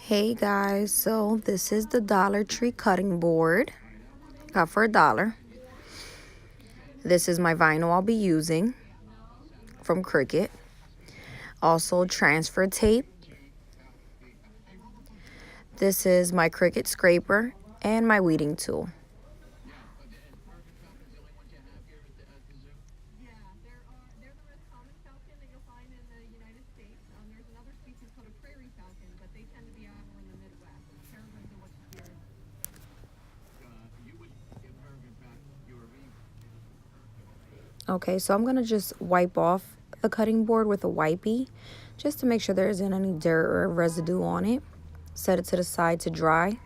Hey guys, so this is the Dollar Tree cutting board. Got for $1. This is my vinyl I'll be using from Cricut. Also transfer tape. This is my Cricut scraper and my weeding tool. Okay, so I'm going to just wipe off the cutting board with a wipey just to make sure there isn't any dirt or residue on it. Set it to the side to dry,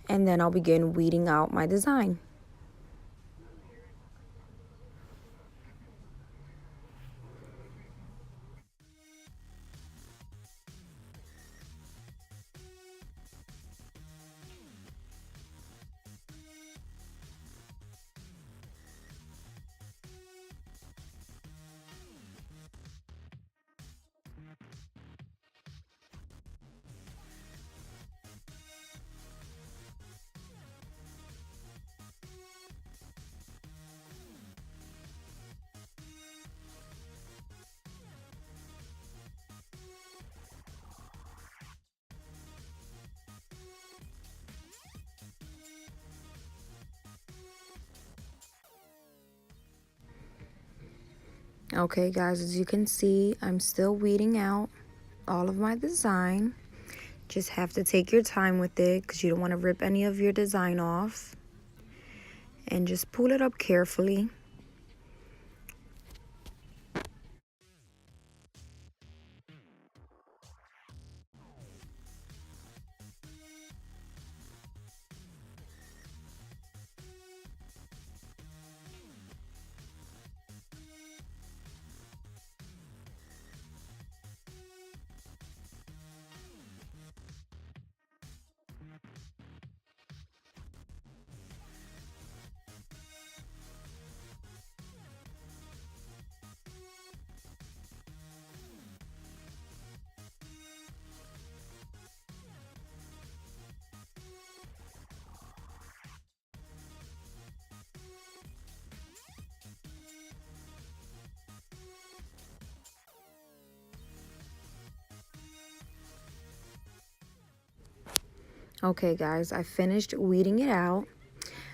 and then I'll begin weeding out my design. Okay guys, as you can see, I'm still weeding out all of my design. Just have to take your time with it because you don't want to rip any of your design off. And just pull it up carefully. Okay guys, I finished weeding it out.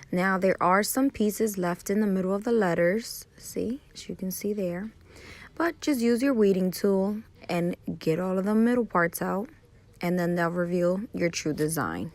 Now there are some pieces left in the middle of the letters. See, as you can see there. But just use your weeding tool and get all of the middle parts out. And then they'll reveal your true design.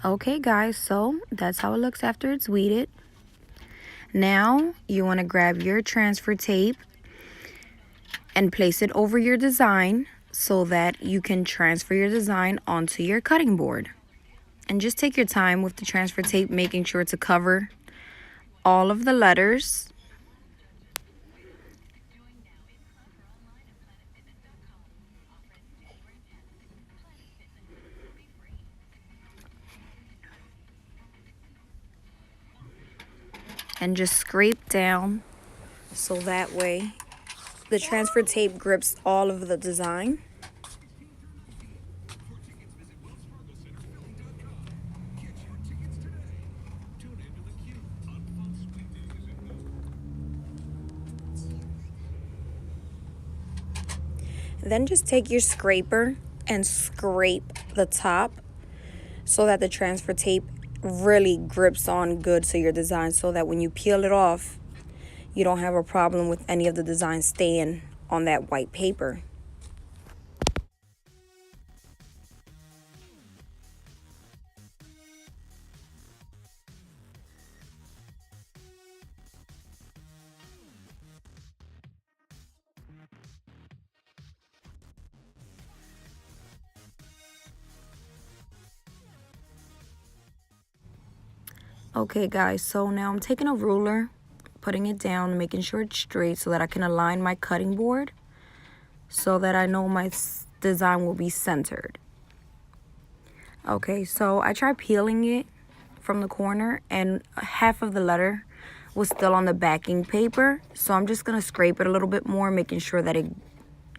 Okay guys, so that's how it looks after it's weeded. Now you want to grab your transfer tape and place it over your design so that you can transfer your design onto your cutting board. And just take your time with the transfer tape, making sure to cover all of the letters. And just scrape down so that way the transfer tape grips all of the design. Then just take your scraper and scrape the top so that the transfer tape really grips on good to your design, so that when you peel it off, you don't have a problem with any of the design staying on that white paper. Okay guys, so now I'm taking a ruler, putting it down, making sure it's straight so that I can align my cutting board so that I know my design will be centered. Okay, so I tried peeling it from the corner and half of the letter was still on the backing paper. So I'm just gonna scrape it a little bit more, making sure that it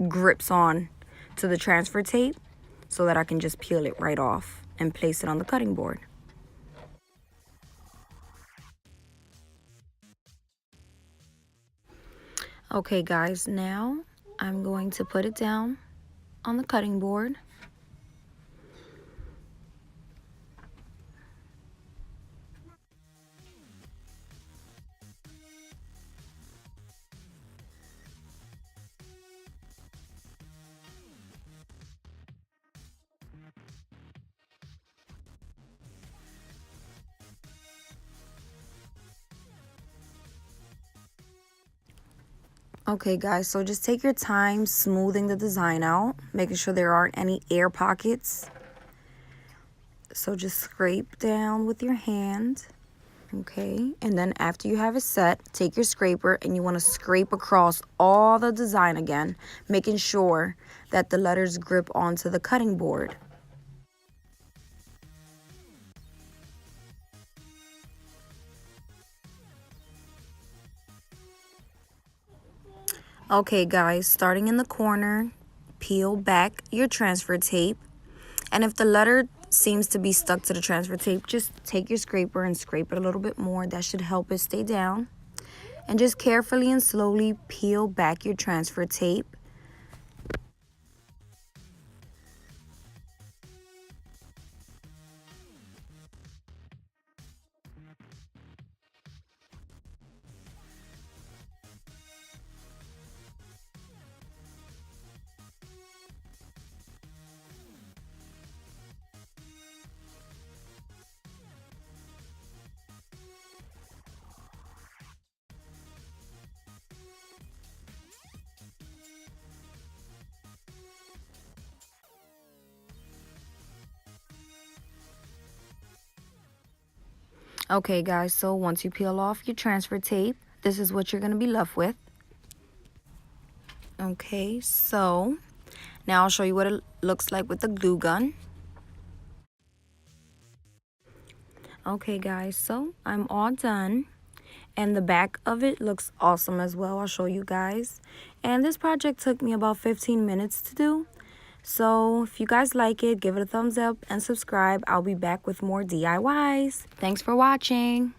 grips on to the transfer tape so that I can just peel it right off and place it on the cutting board. Okay guys, now I'm going to put it down on the cutting board. Okay guys, so just take your time smoothing the design out, making sure there aren't any air pockets. So just scrape down with your hand, okay? And then after you have it set, take your scraper and you want to scrape across all the design again, making sure that the letters grip onto the cutting board. Okay guys, starting in the corner, peel back your transfer tape. And if the letter seems to be stuck to the transfer tape, just take your scraper and scrape it a little bit more. That should help it stay down. And just carefully and slowly peel back your transfer tape. Okay guys, so once you peel off your transfer tape, this is what you're going to be left with. Okay, so now I'll show you what it looks like with the glue gun. Okay guys, so I'm all done. And the back of it looks awesome as well. I'll show you guys. And this project took me about 15 minutes to do. So if you guys like it, give it a thumbs up and subscribe. I'll be back with more DIYs. Thanks for watching.